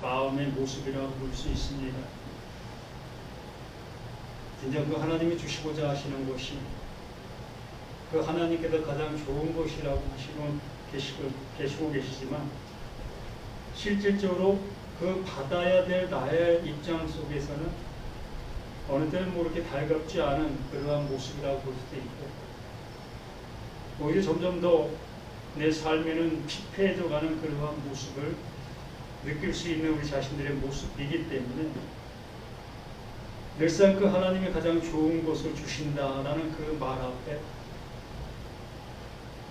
마음의 모습이라고 볼 수 있습니다. 진정 그 하나님이 주시고자 하시는 것이 그 하나님께서 가장 좋은 것이라고 계시고 계시지만 실질적으로 그 받아야 될 나의 입장 속에서는 어느 때는 모르게 달갑지 않은 그러한 모습이라고 볼 수도 있고 오히려 점점 더 내 삶에는 피폐해져 가는 그러한 모습을 느낄 수 있는 우리 자신들의 모습이기 때문에 늘상 그 하나님이 가장 좋은 것을 주신다라는 그 말 앞에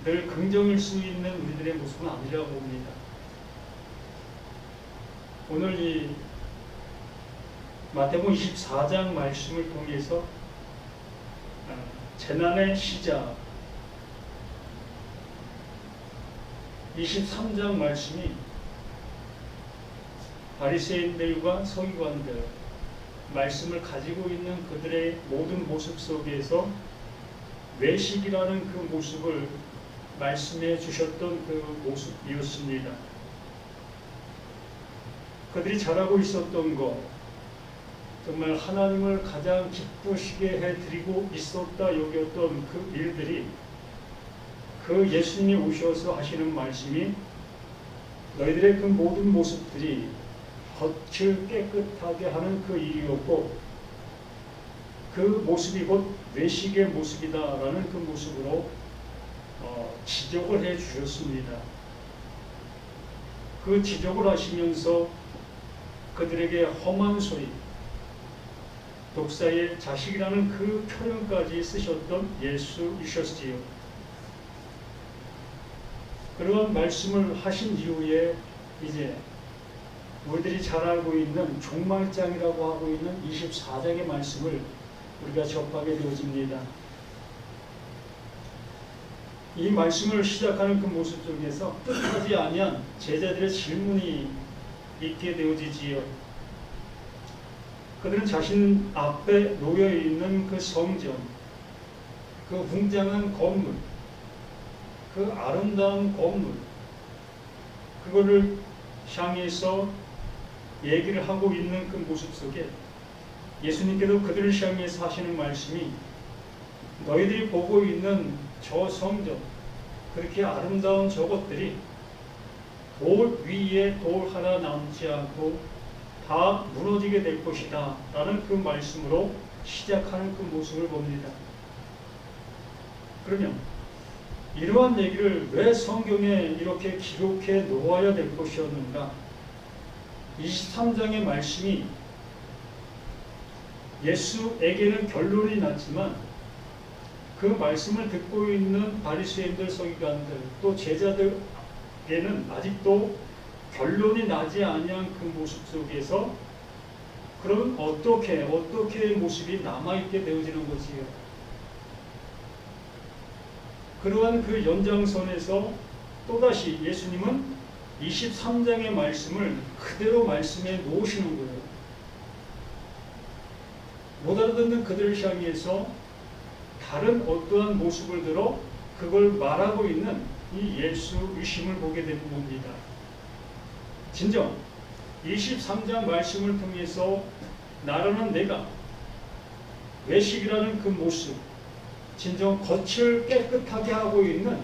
늘 긍정일 수 있는 우리들의 모습은 아니라고 봅니다. 오늘 이 마태복음 24장 말씀을 통해서 재난의 시작 23장 말씀이 바리새인들과 서기관들 말씀을 가지고 있는 그들의 모든 모습 속에서 외식이라는 그 모습을 말씀해 주셨던 그 모습이었습니다. 그들이 잘하고 있었던 것, 정말 하나님을 가장 기쁘시게 해드리고 있었다 여겼던 그 일들이 그 예수님이 오셔서 하시는 말씀이 너희들의 그 모든 모습들이 겉을 깨끗하게 하는 그 일이었고 그 모습이 곧 외식의 모습이다라는 그 모습으로 지적을 해 주셨습니다. 그 지적을 하시면서 그들에게 험한 소리, 독사의 자식이라는 그 표현까지 쓰셨던 예수이셨지요. 그런 말씀을 하신 이후에 이제 우리들이 잘 알고 있는 종말장이라고 하고 있는 24장의 말씀을 우리가 접하게 되어집니다. 이 말씀을 시작하는 그 모습 속에서 뜻하지 아니한 제자들의 질문이 있게 되어지지요. 그들은 자신 앞에 놓여 있는 그 성전, 그 웅장한 건물, 그 아름다운 건물, 그거를 향해서 얘기를 하고 있는 그 모습 속에 예수님께서 그들을 향해서 하시는 말씀이 너희들이 보고 있는 저 성전, 그렇게 아름다운 저것들이 돌 위에 돌 하나 남지 않고 다 무너지게 될 것이다 라는 그 말씀으로 시작하는 그 모습을 봅니다. 그러면 이러한 얘기를 왜 성경에 이렇게 기록해 놓아야 될 것이었는가? 23장의 말씀이 예수에게는 결론이 났지만 그 말씀을 듣고 있는 바리새인들, 서기관들 또 제자들에게는 아직도 결론이 나지 아니한 그 모습 속에서 그럼 어떻게 모습이 남아있게 되어지는 거지요. 그러한 그 연장선에서 또다시 예수님은 23장의 말씀을 그대로 말씀해 놓으시는 거예요. 못 알아듣는 그들을 향해서 다른 어떠한 모습을 들어 그걸 말하고 있는 이 예수이심을 보게 되는 겁니다. 진정 23장 말씀을 통해서 나라는 내가 외식이라는 그 모습, 진정 겉을 깨끗하게 하고 있는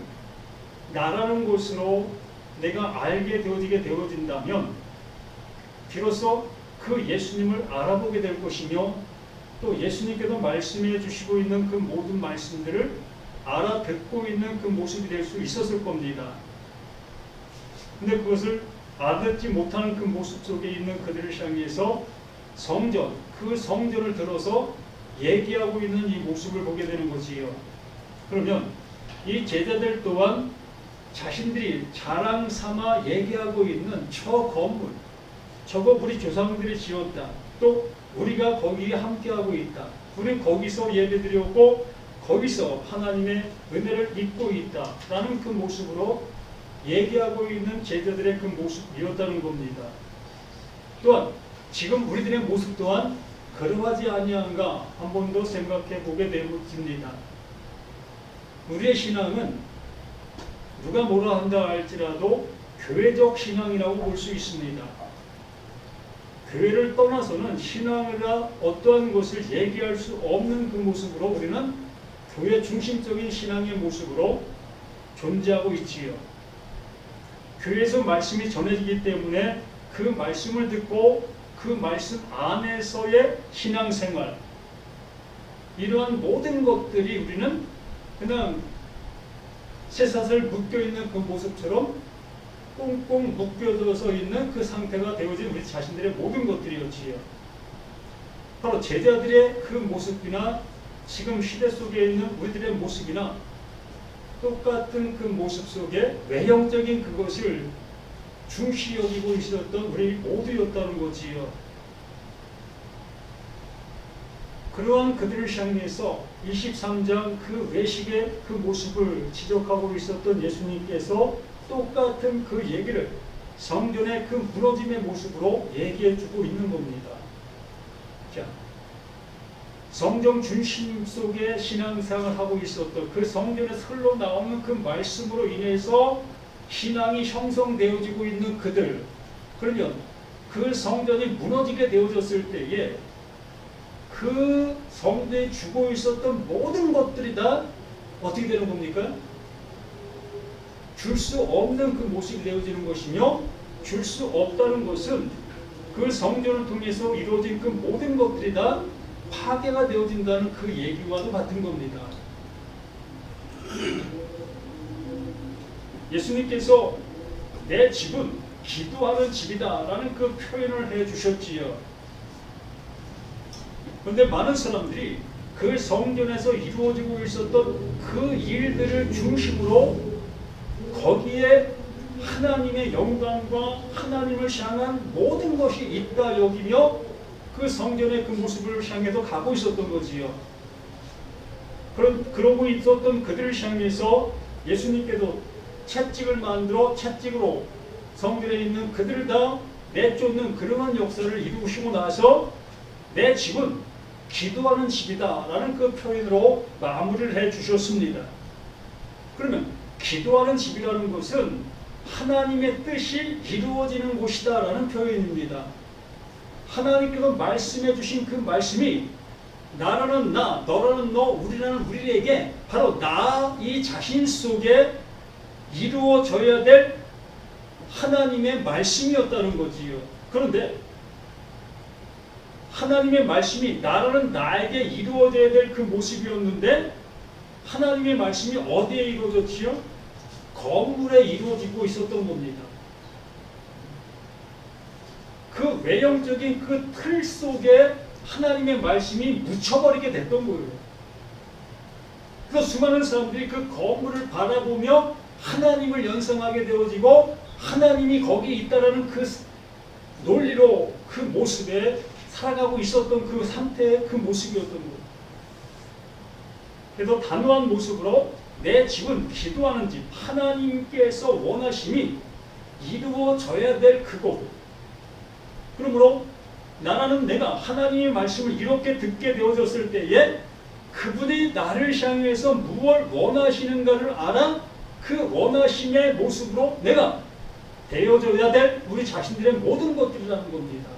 나라는 곳으로 내가 알게 되어진다면 비로소 그 예수님을 알아보게 될 것이며 또 예수님께서 말씀해 주시고 있는 그 모든 말씀들을 알아듣고 있는 그 모습이 될 수 있었을 겁니다. 근데 그것을 알아듣지 못하는 그 모습 속에 있는 그들을 향해서 성전, 그 성전을 들어서 얘기하고 있는 이 모습을 보게 되는 거지요. 그러면 이 제자들 또한 자신들이 자랑 삼아 얘기하고 있는 저 건물, 저거 우리 조상들이 지었다. 또 우리가 거기에 함께하고 있다. 우리 거기서 예배드렸고 거기서 하나님의 은혜를 입고 있다. 라는 그 모습으로 얘기하고 있는 제자들의 그 모습이었다는 겁니다. 또한 지금 우리들의 모습 또한 그러하지 아니한가 한 번 더 생각해 보게 되어집니다. 우리의 신앙은 누가 뭐라 한다 할지라도 교회적 신앙이라고 볼 수 있습니다. 교회를 떠나서는 신앙이나 어떠한 것을 얘기할 수 없는 그 모습으로 우리는 교회 중심적인 신앙의 모습으로 존재하고 있지요. 교회에서 말씀이 전해지기 때문에 그 말씀을 듣고 그 말씀 안에서의 신앙생활, 이러한 모든 것들이 우리는 그냥 쇠사슬 묶여있는 그 모습처럼 꽁꽁 묶여져서 있는 그 상태가 되어진 우리 자신들의 모든 것들이었지요. 바로 제자들의 그 모습이나 지금 시대 속에 있는 우리들의 모습이나 똑같은 그 모습 속에 외형적인 그것을 중시 여기고 있었던 우리 모두였다는 거지요. 그러한 그들을 향해서 23장 그 외식의 그 모습을 지적하고 있었던 예수님께서 똑같은 그 얘기를 성전의 그 무너짐의 모습으로 얘기해주고 있는 겁니다. 자, 성전 중심 속에 신앙생활을 하고 있었던 그 성전에서 흘러나오는 그 말씀으로 인해서 신앙이 형성되어지고 있는 그들, 그러면 그 성전이 무너지게 되어졌을 때에 그 성전에 주고 있었던 모든 것들이 다 어떻게 되는 겁니까? 줄 수 없는 그 모습이 되어지는 것이며, 줄 수 없다는 것은 그 성전을 통해서 이루어진 그 모든 것들이 다 파괴가 되어진다는 그 얘기와도 같은 겁니다. 예수님께서 내 집은 기도하는 집이다 라는 그 표현을 해 주셨지요. 그런데 많은 사람들이 그 성전에서 이루어지고 있었던 그 일들을 중심으로 거기에 하나님의 영광과 하나님을 향한 모든 것이 있다 여기며 그 성전의 그 모습을 향해서 가고 있었던 거지요. 그러고 있었던 그들을 향해서 예수님께서 채찍을 만들어 채찍으로 성전에 있는 그들을 다 내쫓는 그러한 역사를 이루시고 나서 내 집은 기도하는 집이다 라는 그 표현으로 마무리를 해 주셨습니다. 그러면 기도하는 집이라는 것은 하나님의 뜻이 이루어지는 곳이다 라는 표현입니다. 하나님께서 말씀해 주신 그 말씀이 나라는 나, 너라는 너, 우리라는 우리에게 바로 나 이 자신 속에 이루어져야 될 하나님의 말씀이었다는 거지요. 그런데 하나님의 말씀이 나라는 나에게 이루어져야 될 그 모습이었는데 하나님의 말씀이 어디에 이루어졌지요? 건물에 이루어지고 있었던 겁니다. 그 외형적인 그 틀 속에 하나님의 말씀이 묻혀버리게 됐던 거예요. 그래서 수많은 사람들이 그 건물을 바라보며 하나님을 연상하게 되어지고 하나님이 거기 있다라는 그 논리로 그 모습에 살아가고 있었던 그 상태의 그 모습이었던 거예요. 그래서 단호한 모습으로 내 집은 기도하는 집, 하나님께서 원하심이 이루어져야 될 그곳. 그러므로 나라는 내가 하나님의 말씀을 이렇게 듣게 되어졌을 때에 그분이 나를 향해서 무엇을 원하시는가를 알아 그 원하심의 모습으로 내가 되어져야 될 우리 자신들의 모든 것들이라는 겁니다.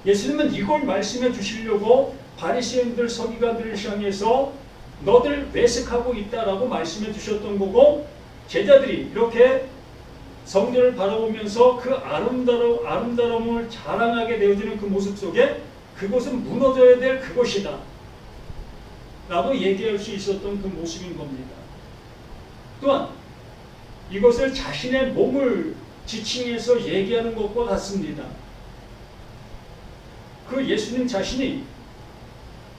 예수님은 이걸 말씀해 주시려고 바리새인들 서기관들을 향해서 너들 외식하고 있다라고 말씀해 주셨던 거고, 제자들이 이렇게 성전을 바라보면서 그 아름다움을 자랑하게 되어지는 그 모습 속에 그곳은 무너져야 될 그것이다 라고 얘기할 수 있었던 그 모습인 겁니다. 또한 이것을 자신의 몸을 지칭해서 얘기하는 것과 같습니다. 그 예수님 자신이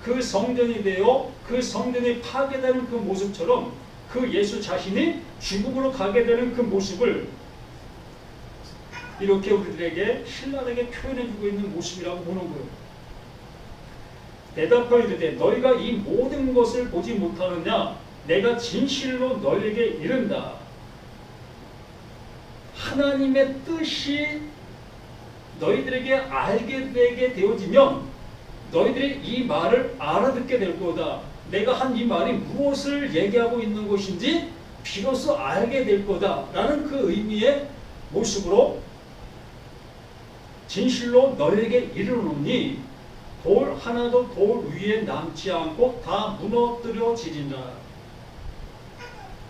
그 성전이 되어 그 성전이 파괴되는 그 모습처럼 그 예수 자신이 죽음으로 가게 되는 그 모습을 이렇게 우리들에게 신랄하게 표현해주고 있는 모습이라고 보는 거예요. 대답하여 이르되 너희가 이 모든 것을 보지 못하느냐? 내가 진실로 너희에게 이른다. 하나님의 뜻이 너희들에게 알게 되게 되어지면 너희들이 이 말을 알아듣게 될 거다. 내가 한 이 말이 무엇을 얘기하고 있는 것인지 비로소 알게 될 거다 라는 그 의미의 모습으로 진실로 너에게 이르노니 돌 하나도 돌 위에 남지 않고 다 무너뜨려지리라.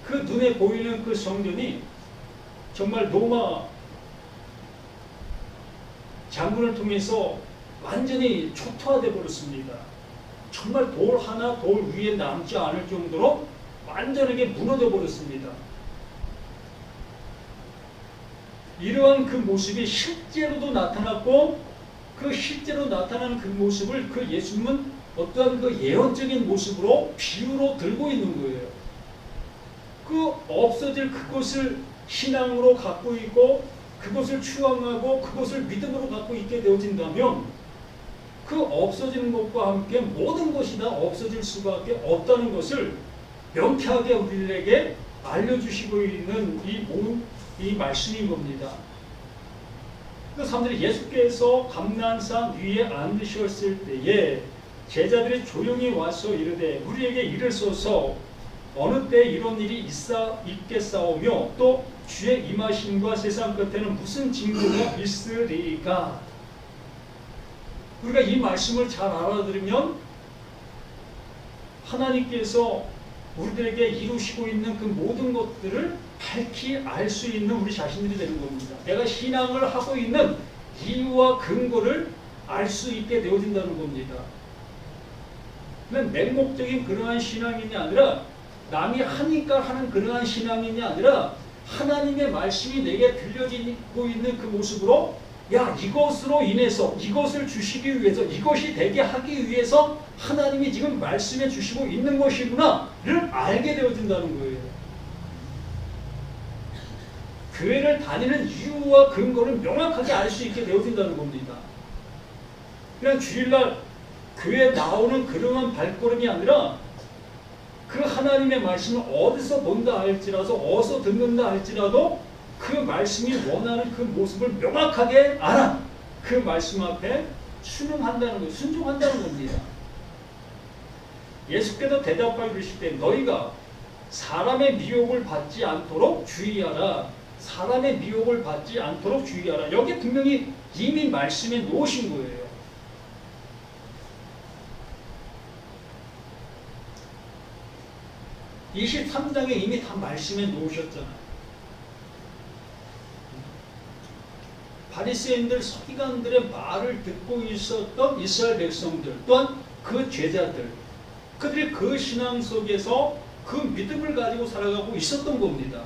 그 눈에 보이는 그 성전이 정말 로마 장군을 통해서 완전히 초토화되어 버렸습니다. 정말 돌 하나 돌 위에 남지 않을 정도로 완전하게 무너져 버렸습니다. 이러한 그 모습이 실제로도 나타났고, 그 실제로 나타나는 그 모습을 그 예수님은 어떠한 그 예언적인 모습으로 비유로 들고 있는 거예요. 그 없어질 그것을 신앙으로 갖고 있고, 그것을 추앙하고, 그것을 믿음으로 갖고 있게 되어진다면 그 없어지는 것과 함께 모든 것이 다 없어질 수밖에 없다는 것을 명쾌하게 우리에게 알려주시고 있는 이 말씀인 겁니다. 그 사람들이 예수께서 감난산 위에 앉으셨을 때에 제자들이 조용히 와서 이르되 우리에게 이르소서 어느 때 이런 일이 있겠사오며 또 주의 임하심과 세상 끝에는 무슨 징조가 있으리까? 우리가 이 말씀을 잘 알아들으면 하나님께서 우리들에게 이루시고 있는 그 모든 것들을 밝히 알 수 있는 우리 자신들이 되는 겁니다. 내가 신앙을 하고 있는 이유와 근거를 알 수 있게 되어진다는 겁니다. 그냥 맹목적인 그러한 신앙이 아니라 남이 하니까 하는 그러한 신앙이 아니라 하나님의 말씀이 내게 들려지고 있는 그 모습으로 야, 이것으로 인해서 이것을 주시기 위해서 이것이 되게 하기 위해서 하나님이 지금 말씀해 주시고 있는 것이구나를 알게 되어진다는 거예요. 교회를 다니는 이유와 근거를 명확하게 알 수 있게 되어진다는 겁니다. 그냥 주일날 교회에 나오는 그러한 발걸음이 아니라 그 하나님의 말씀을 어디서 본다 할지라도 어디서 듣는다 할지라도 그 말씀이 원하는 그 모습을 명확하게 알아 그 말씀 앞에 순응한다는 것, 순종한다는 겁니다. 예수께서 대답하여 이르실 때 너희가 사람의 미혹을 받지 않도록 주의하라. 사람의 미혹을 받지 않도록 주의하라. 여기 분명히 이미 말씀해 놓으신 거예요. (23장에) 이미 다 말씀해 놓으셨잖아요. 바리새인들, 서기관들의 말을 듣고 있었던 이스라엘 백성들, 또한 그 제자들, 그들이 그 신앙 속에서 그 믿음을 가지고 살아가고 있었던 겁니다.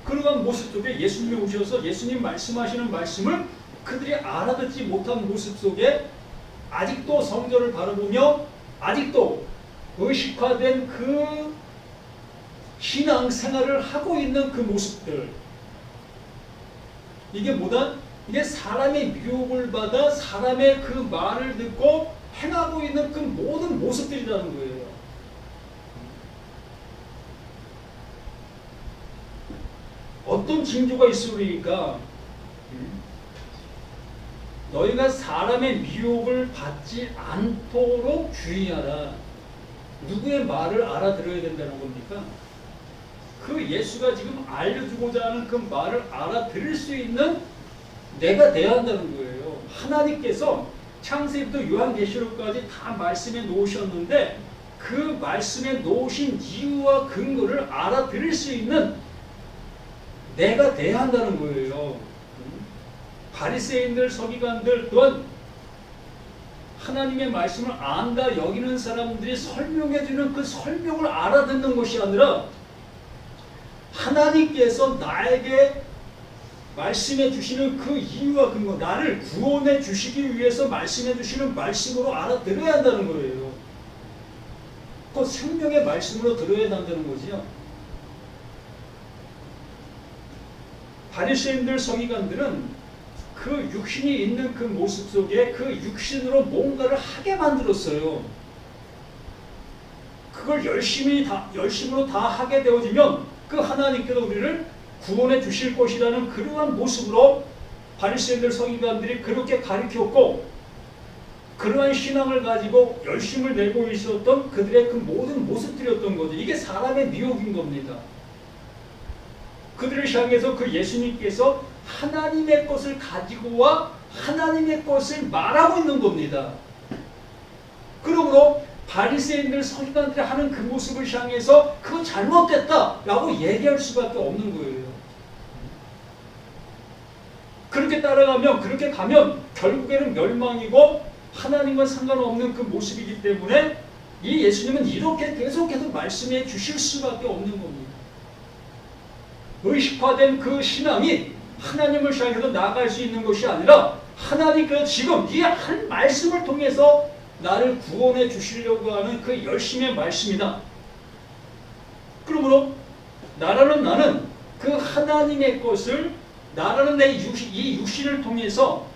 그러한 모습 속에 예수님이 오셔서 예수님 말씀하시는 말씀을 그들이 알아듣지 못한 모습 속에 아직도 성전을 바라보며 아직도 의식화된 그 신앙 생활을 하고 있는 그 모습들, 이게 뭐다? 이게 사람의 미혹을 받아 사람의 그 말을 듣고 행하고 있는 그 모든 모습들이라는 거예요. 어떤 징조가 있으리까? 너희가 사람의 미혹을 받지 않도록 주의하라. 누구의 말을 알아들어야 된다는 겁니까? 그 예수가 지금 알려주고자 하는 그 말을 알아들을 수 있는 내가 돼야 한다는 거예요. 하나님께서 창세기부터 요한계시록까지 다 말씀해 놓으셨는데 그 말씀해 놓으신 이유와 근거를 알아들을 수 있는 내가 돼야 한다는 거예요. 바리새인들, 서기관들 또한 하나님의 말씀을 안다 여기는 사람들이 설명해주는 그 설명을 알아듣는 것이 아니라 하나님께서 나에게 말씀해 주시는 그 이유와 근거, 나를 구원해 주시기 위해서 말씀해 주시는 말씀으로 알아들어야 한다는 거예요. 그 생명의 말씀으로 들어야 한다는 거지요. 바리새인들, 서기관들은 그 육신이 있는 그 모습 속에 그 육신으로 뭔가를 하게 만들었어요. 그걸 열심으로 다 하게 되어지면 그 하나님께서 우리를 구원해 주실 것이라는 그러한 모습으로 바리새인들, 서기관들이 그렇게 가르쳤고 그러한 신앙을 가지고 열심을 내고 있었던 그들의 그 모든 모습들이었던 거죠. 이게 사람의 미혹인 겁니다. 그들을 향해서 그 예수님께서 하나님의 것을 가지고 와 하나님의 것을 말하고 있는 겁니다. 그러므로 바리새인들 서기관들이 하는 그 모습을 향해서 그거 잘못됐다라고 얘기할 수밖에 없는 거예요. 그렇게 따라가면 그렇게 가면 결국에는 멸망이고 하나님과 상관없는 그 모습이기 때문에 이 예수님은 이렇게 계속해서 말씀해 주실 수밖에 없는 겁니다. 의식화된 그 신앙이 하나님을 향해서 나아갈 수 있는 것이 아니라 하나님께서 지금 이 한 말씀을 통해서 나를 구원해 주시려고 하는 그 열심의 말씀이다. 그러므로 나라는 나는 그 하나님의 것을 나라는 이 육신을 통해서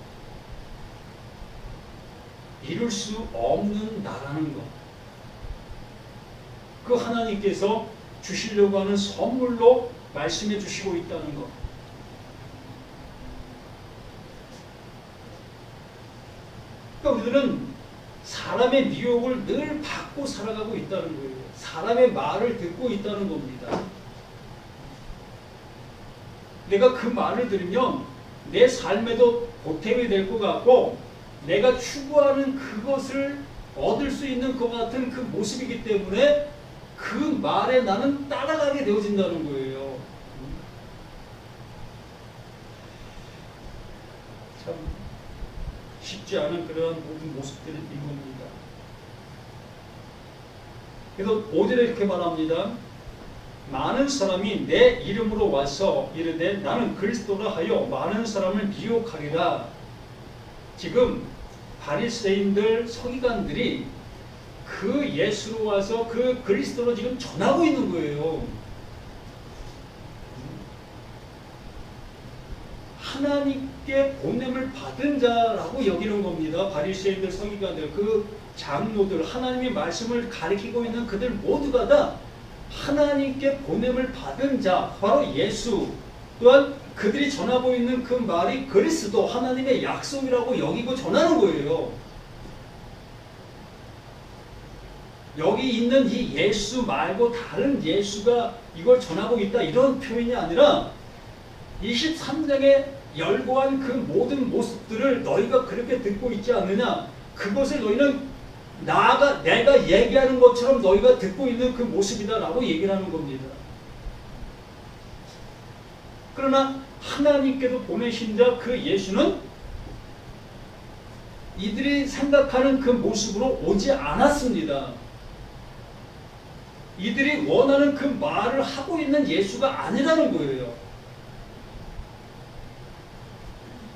이룰 수 없는 나라는 것. 그 하나님께서 주시려고 하는 선물로 말씀해 주시고 있다는 것. 그러니까 우리들은 사람의 미혹을 늘 받고 살아가고 있다는 거예요. 사람의 말을 듣고 있다는 겁니다. 내가 그 말을 들으면 내 삶에도 보탬이 될 것 같고 내가 추구하는 그것을 얻을 수 있는 것 같은 그 모습이기 때문에 그 말에 나는 따라가게 되어진다는 거예요. 참 쉽지 않은 그런 모든 모습들인 겁니다. 그래서 5절에 이렇게 말합니다. 많은 사람이 내 이름으로 와서 이르되 나는 그리스도라 하여 많은 사람을 미혹하리라. 지금 바리새인들 서기관들이 그 예수로 와서 그 그리스도로 지금 전하고 있는 거예요. 하나님께 보냄을 받은 자라고 여기는 겁니다. 바리새인들 서기관들 그 장로들 하나님의 말씀을 가리키고 있는 그들 모두가 다 하나님께 보냄을 받은 자 바로 예수 또한 그들이 전하고 있는 그 말이 그리스도 하나님의 약속이라고 여기고 전하는 거예요. 여기 있는 이 예수 말고 다른 예수가 이걸 전하고 있다 이런 표현이 아니라 23장에 열거한 그 모든 모습들을 너희가 그렇게 듣고 있지 않느냐 그것을 너희는 내가 얘기하는 것처럼 너희가 듣고 있는 그 모습이다 라고 얘기를 하는 겁니다. 그러나 하나님께서 보내신 자 그 예수는 이들이 생각하는 그 모습으로 오지 않았습니다. 이들이 원하는 그 말을 하고 있는 예수가 아니라는 거예요.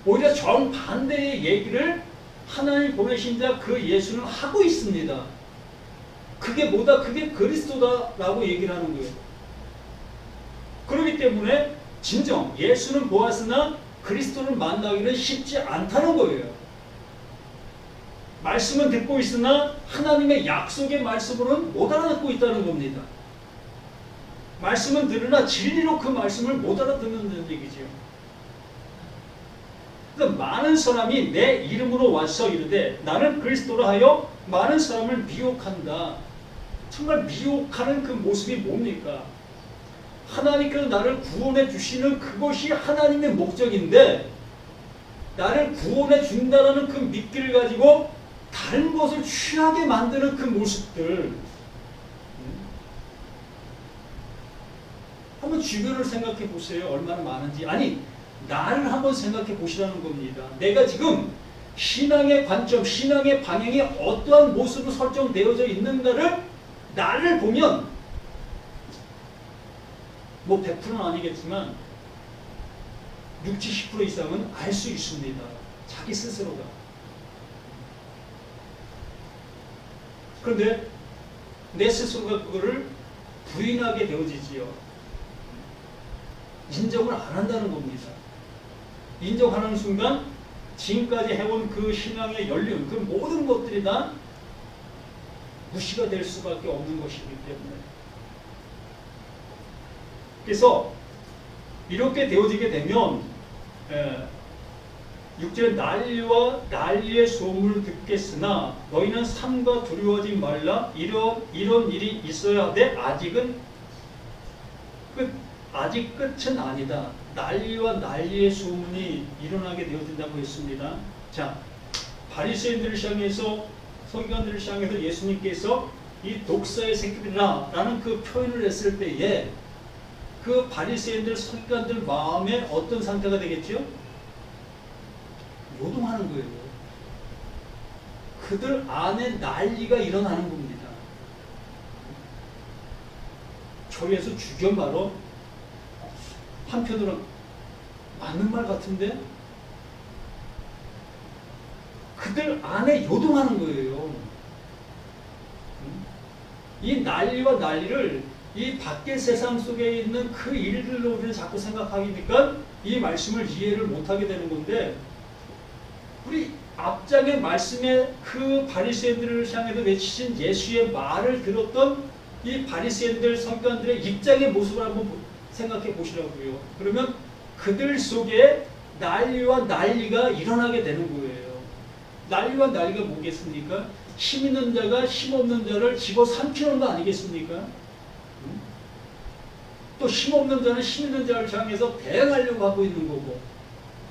오히려 정반대의 얘기를 하나님 보내신 자 그 예수는 하고 있습니다. 그게 뭐다? 그게 그리스도다라고 얘기를 하는 거예요. 그렇기 때문에 진정 예수는 보았으나 그리스도를 만나기는 쉽지 않다는 거예요. 말씀은 듣고 있으나 하나님의 약속의 말씀으로는 못 알아듣고 있다는 겁니다. 말씀은 들으나 진리로 그 말씀을 못 알아듣는 얘기죠. 그러니까 많은 사람이 내 이름으로 와서 이르되 나는 그리스도라 하여 많은 사람을 미혹한다. 정말 미혹하는 그 모습이 뭡니까? 하나님께서 나를 구원해 주시는 그것이 하나님의 목적인데 나를 구원해 준다라는 그 믿기를 가지고 다른 것을 취하게 만드는 그 모습들. 한번 주변을 생각해 보세요. 얼마나 많은지. 아니 나를 한번 생각해 보시라는 겁니다. 내가 지금 신앙의 관점, 신앙의 방향이 어떠한 모습으로 설정되어져 있는가를 나를 보면 뭐 100%는 아니겠지만 60, 70% 이상은 알 수 있습니다. 자기 스스로가. 그런데 내 스스로가 그거를 부인하게 되어지지요. 인정을 안 한다는 겁니다. 인정하는 순간 지금까지 해온 그 신앙의 연륜, 그 모든 것들이 다 무시가 될 수밖에 없는 것이기 때문에. 그래서 이렇게 되어지게 되면 6절에 난리와 난리의 소문을 듣겠으나 너희는 삼가 두려워하지 말라. 이런 일이 있어야 돼. 아직 끝은 아니다. 난리와 난리의 소문이 일어나게 되어진다고 했습니다. 자, 바리새인들을 향해서 서기관들을 향해서 예수님께서 이 독사의 새끼들아 라는 그 표현을 했을 때에 그 바리새인들 서기관들 마음에 어떤 상태가 되겠죠? 요동하는 거예요. 그들 안에 난리가 일어나는 겁니다. 저에서 죽여 말어. 한편으로는 맞는 말 같은데 그들 안에 요동하는 거예요. 이 난리와 난리를 이 밖의 세상 속에 있는 그 일들로 우리는 자꾸 생각하니까 이 말씀을 이해를 못하게 되는 건데, 우리 앞장의 말씀에 그 바리새인들을 향해서 외치신 예수의 말을 들었던 이 바리새인들 서기관들의 입장의 모습을 한번 생각해 보시라고요. 그러면 그들 속에 난리와 난리가 일어나게 되는 거예요. 난리와 난리가 뭐겠습니까? 힘 있는 자가 힘 없는 자를 집어삼키는 거 아니겠습니까? 또 힘 없는 자는 힘 있는 자를 향해서 대항하려고 하고 있는 거고,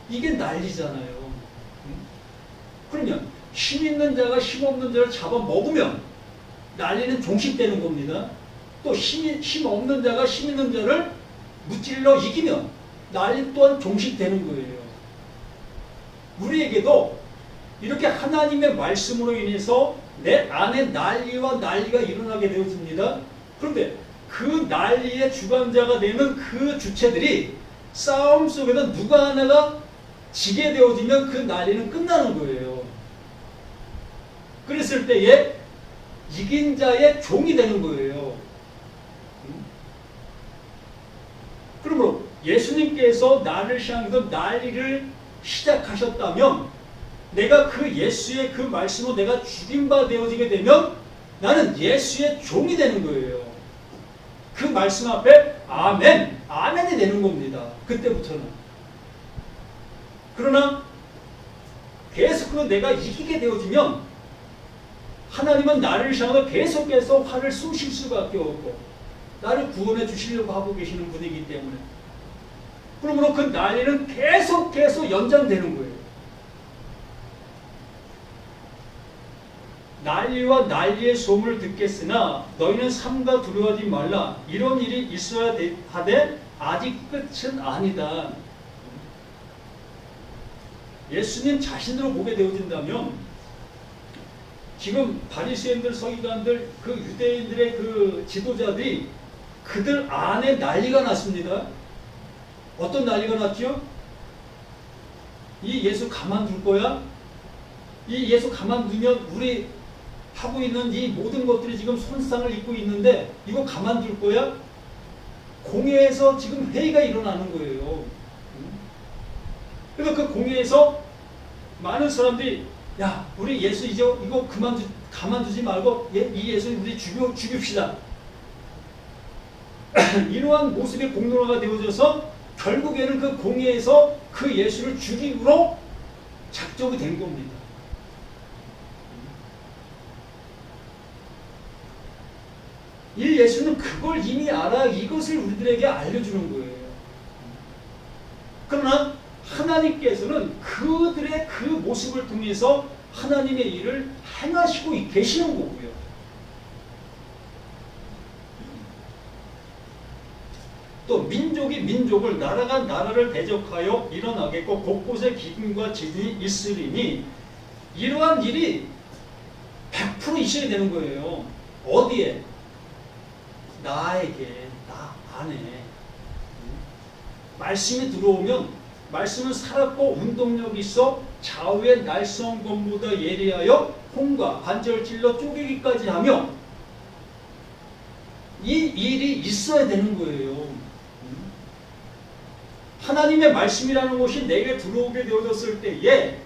이게 난리잖아요. 그러면 힘 있는 자가 힘 없는 자를 잡아먹으면 난리는 종식되는 겁니다. 또 힘 없는 자가 힘 있는 자를 무찔러 이기면 난리 또한 종식되는 거예요. 우리에게도 이렇게 하나님의 말씀으로 인해서 내 안에 난리와 난리가 일어나게 되어집니다. 그런데 그 난리의 주관자가 되는 그 주체들이 싸움 속에서 누가 하나가 지게 되어지면 그 난리는 끝나는 거예요. 그랬을 때에 이긴 자의 종이 되는 거예요. 그러므로 예수님께서 나를 향해서 난리를 시작하셨다면, 내가 그 예수의 그 말씀으로 내가 죽임바 되어지게 되면 나는 예수의 종이 되는 거예요. 그 말씀 앞에 아멘, 아멘이 되는 겁니다. 그때부터는. 그러나 계속해서 내가 이기게 되어지면 하나님은 나를 향해서 계속해서 화를 쏘실 수밖에 없고 나를 구원해 주시려고 하고 계시는 분이기 때문에, 그러므로 그 난리는 계속해서 연장되는 거예요. 난리와 난리의 소문을 듣겠으나 너희는 삼가 두려워하지 말라. 이런 일이 있어야 하되 아직 끝은 아니다. 예수님 자신으로 보게 되어진다면 지금 바리새인들, 서기관들, 그 유대인들의 그 지도자들이 그들 안에 난리가 났습니다. 어떤 난리가 났죠? 이 예수 가만둘 거야? 이 예수 가만두면 우리 하고 있는 이 모든 것들이 지금 손상을 입고 있는데 이거 가만둘 거야? 공회에서 지금 회의가 일어나는 거예요. 그래서 그 공회에서 많은 사람들이 야, 우리 예수 이제 이거 가만두지 말고 이 예수 우리 죽입시다. 이러한 모습의 공론화가 되어져서 결국에는 그 공회에서 그 예수를 죽이기로 작정이 된 겁니다. 이 예수는 그걸 이미 알아 이것을 우리들에게 알려주는 거예요. 그러나 하나님께서는 그들의 그 모습을 통해서 하나님의 일을 행하시고 계시는 거고요. 또 민족이 민족을, 나라가 나라를 대적하여 일어나겠고 곳곳에 기근과 지진이 있으리니 이러한 일이 100% 있어야 되는 거예요. 어디에? 나에게, 나 안에. 말씀이 들어오면 말씀은 살았고 운동력이 있어 좌우의 날성검보다 예리하여 홍과 관절을 찔러 쪼개기까지 하며 이 일이 있어야 되는 거예요. 하나님의 말씀이라는 것이 내게 들어오게 되어졌을 때에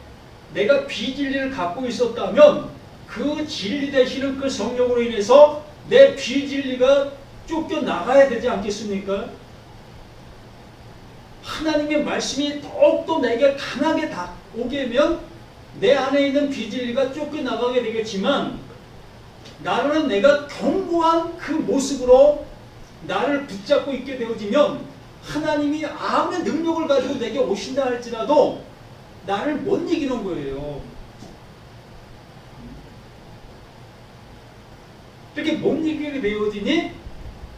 내가 비진리를 갖고 있었다면 그 진리 되시는 그 성령으로 인해서 내 비진리가 쫓겨나가야 되지 않겠습니까? 하나님의 말씀이 더욱더 내게 강하게 오게 되면 내 안에 있는 비진리가 쫓겨나가게 되겠지만, 나는 내가 견고한 그 모습으로 나를 붙잡고 있게 되어지면 하나님이 아무리 능력을 가지고 내게 오신다 할지라도 나를 못 이기는 거예요. 이렇게 못 이기게 되어지니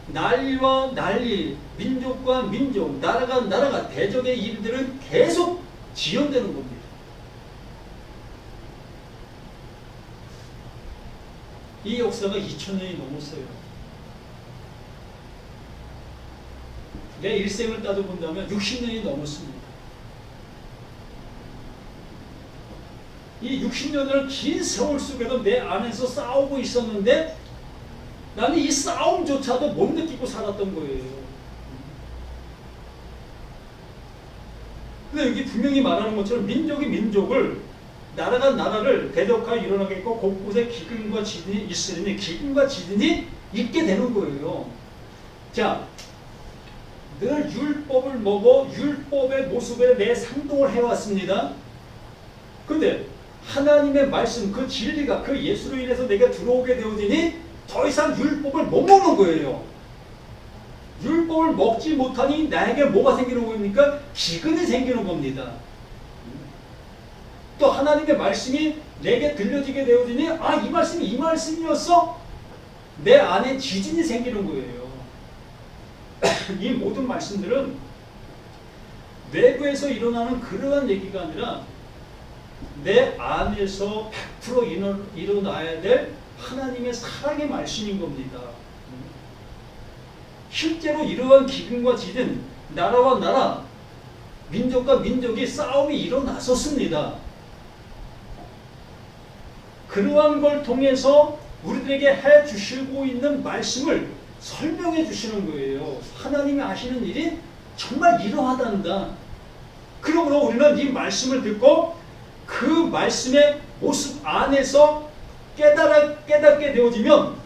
난리와 난리, 민족과 민족, 나라가 나라가, 대적의 일들은 계속 지연되는 겁니다. 이 역사가 2000년이 넘었어요. 내 일생을 따져본다면 60년이 넘었습니다. 이 60년을 긴 세월 속에도 내 안에서 싸우고 있었는데 나는 이 싸움조차도 못 느끼고 살았던 거예요. 근데 여기 분명히 말하는 것처럼 민족이 민족을, 나라가 나라를 대적하여 일어나겠고 곳곳에 기근과 지진이 있으니 기근과 지진이 있게 되는 거예요. 자, 늘 율법을 먹어 율법의 모습에 내 상동을 해왔습니다. 근데 하나님의 말씀, 그 진리가 그 예수로 인해서 내가 들어오게 되어지니 더 이상 율법을 못 먹는 거예요. 율법을 먹지 못하니 나에게 뭐가 생기는 겁니까? 기근이 생기는 겁니다. 또 하나님의 말씀이 내게 들려지게 되어지니 아, 이 말씀이 이 말씀이었어? 내 안에 지진이 생기는 거예요. 이 모든 말씀들은 외부에서 일어나는 그러한 얘기가 아니라 내 안에서 100% 일어나야 될 하나님의 사랑의 말씀인 겁니다. 실제로 이러한 기근과 지진, 나라와 나라, 민족과 민족이 싸움이 일어났었습니다. 그러한 걸 통해서 우리들에게 해주시고 있는 말씀을 설명해 주시는 거예요. 하나님이 하시는 일이 정말 이러하단다. 그러므로 우리는 이 말씀을 듣고 그 말씀의 모습 안에서 깨닫게 되어지면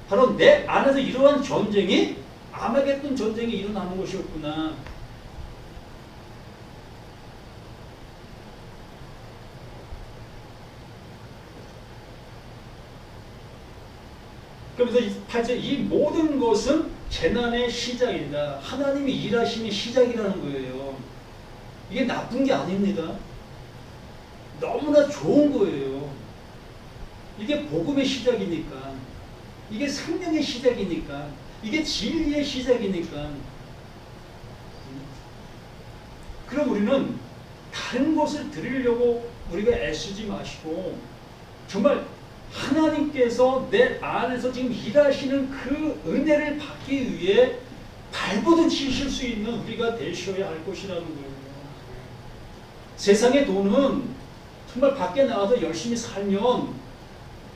바로 내 안에서 이러한 전쟁이 아마겟돈 전쟁이 일어나는 것이었구나. 그러면서 8절 이 모든 것은 재난의 시작이다. 하나님이 일하심의 시작이라는 거예요. 이게 나쁜 게 아닙니다. 너무나 좋은 거예요. 이게 복음의 시작이니까, 이게 생명의 시작이니까, 이게 진리의 시작이니까. 그럼 우리는 다른 것을 드리려고 우리가 애쓰지 마시고 정말 하나님께서 내 안에서 지금 일하시는 그 은혜를 받기 위해 발버둥 치실 수 있는 우리가 되셔야 할 것이라는 거예요. 세상의 돈은 정말 밖에 나가서 열심히 살면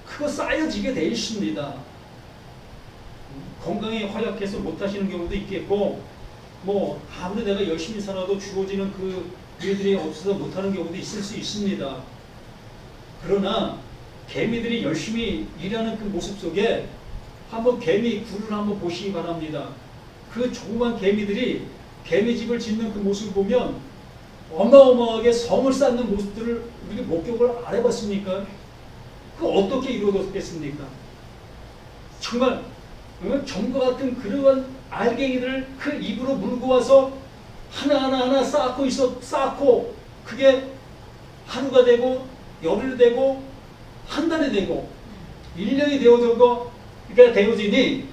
그거 쌓여지게 돼 있습니다. 건강이 허약해서 못하시는 경우도 있겠고, 뭐 아무리 내가 열심히 살아도 주어지는 그 기회들이 없어서 못하는 경우도 있을 수 있습니다. 그러나 개미들이 열심히 일하는 그 모습 속에 한번 개미 굴을 한번 보시기 바랍니다. 그 조그만 개미들이 개미집을 짓는 그 모습을 보면 어마어마하게 성을 쌓는 모습들을 우리가 목격을 안 해봤습니까? 그 어떻게 이루어졌겠습니까? 정말 점과 같은 그러한 알갱이들을 그 입으로 물고 와서 하나하나 쌓고 그게 하루가 되고 열흘이 되고 한 달이 되고 1년이 되어지니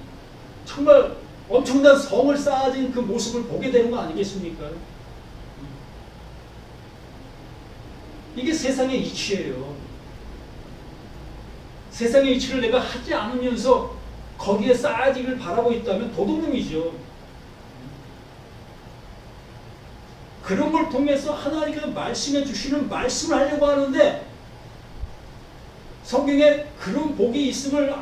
정말 엄청난 성을 쌓아진 그 모습을 보게 되는 거 아니겠습니까? 이게 세상의 이치예요. 세상의 이치를 내가 하지 않으면서 거기에 쌓아지기를 바라고 있다면 도둑놈이죠. 그런 걸 통해서 하나님께서 말씀해 주시는 말씀을 하려고 하는데 성경에 그런 복이 있음을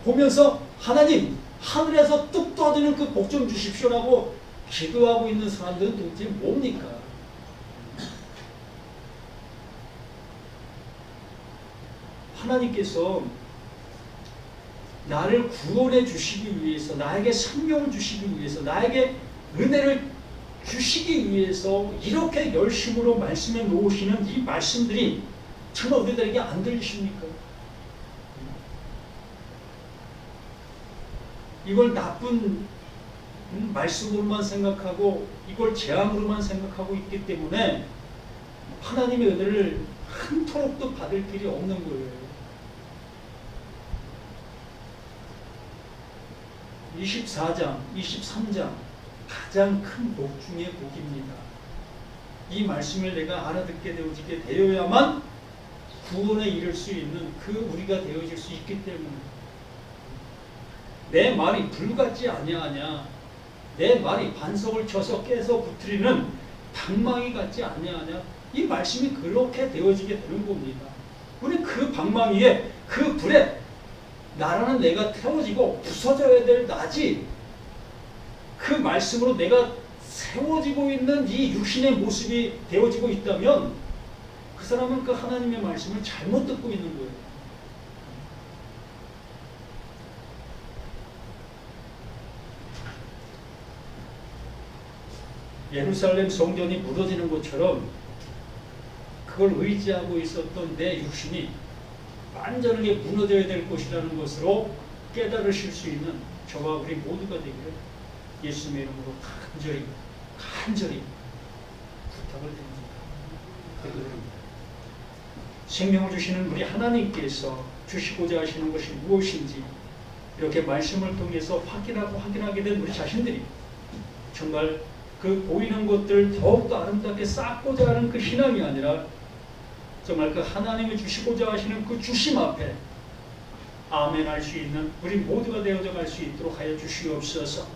보면서 하나님 하늘에서 뚝 떠지는 그 복 좀 주십시오라고 기도하고 있는 사람들은 도대체 뭡니까? 하나님께서 나를 구원해 주시기 위해서, 나에게 생명을 주시기 위해서, 나에게 은혜를 주시기 위해서 이렇게 열심으로 말씀해 놓으시는 이 말씀들이 정말 우리들에게 안 들리십니까? 이걸 나쁜 말씀으로만 생각하고 이걸 재앙으로만 생각하고 있기 때문에 하나님의 은혜를 한토록도 받을 길이 없는 거예요. 24장, 23장 가장 큰 복 중의 복입니다. 이 말씀을 내가 알아듣게 되어지게 되어야만 구원에 이를 수 있는 그 우리가 되어질 수 있기 때문에 내 말이 불같지 아니하냐, 내 말이 반석을 쳐서 깨서 부트리는 방망이 같지 아니하냐, 이 말씀이 그렇게 되어지게 되는 겁니다. 우리 그 방망이에 그 불에 나라는 내가 태워지고 부서져야 될 나지, 그 말씀으로 내가 세워지고 있는 이 육신의 모습이 되어지고 있다면 그 사람은 그 하나님의 말씀을 잘못 듣고 있는 거예요. 예루살렘 성전이 무너지는 것처럼 그걸 의지하고 있었던 내 육신이 완전하게 무너져야 될 것이라는 것으로 깨달으실 수 있는 저와 우리 모두가 되기를 예수님의 이름으로 간절히 부탁을 드립니다. 생명을 주시는 우리 하나님께서 주시고자 하시는 것이 무엇인지 이렇게 말씀을 통해서 확인하게 된 우리 자신들이 정말 그 보이는 것들 더욱더 아름답게 쌓고자 하는 그 신앙이 아니라 정말 그 하나님이 주시고자 하시는 그 주심 앞에 아멘 할 수 있는 우리 모두가 되어져 갈 수 있도록 하여 주시옵소서.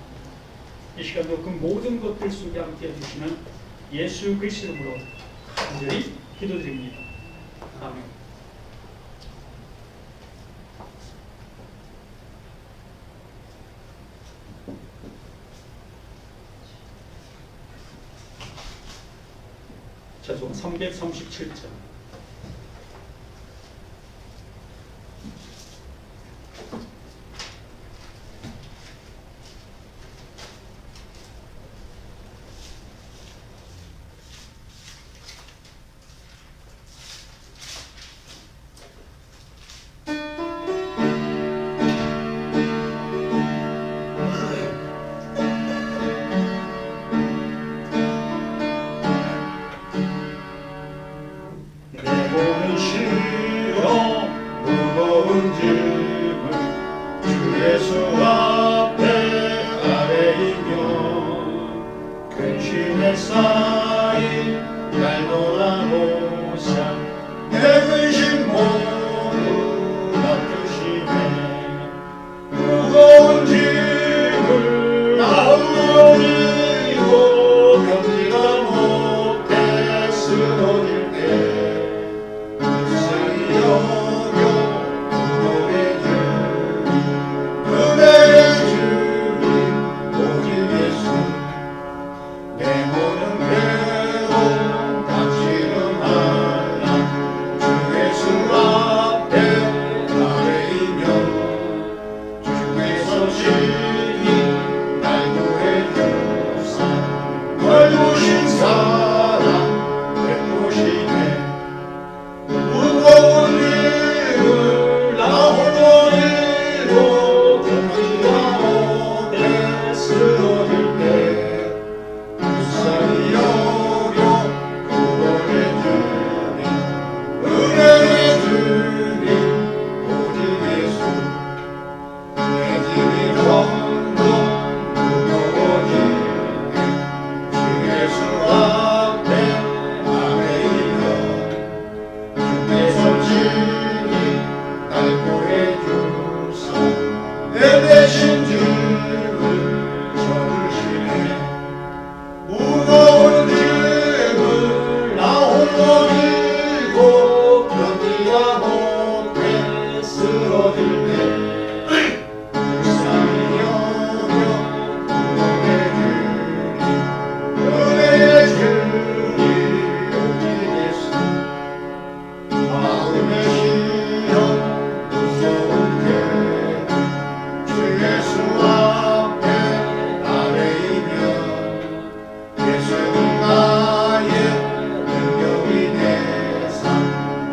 이 시간도 그 모든 것들 속에 함께 해주시는 예수 그리스도 이름으로 간절히 기도드립니다. 아멘. 자송 337장.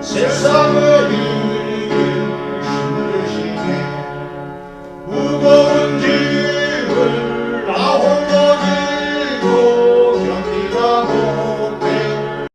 세상을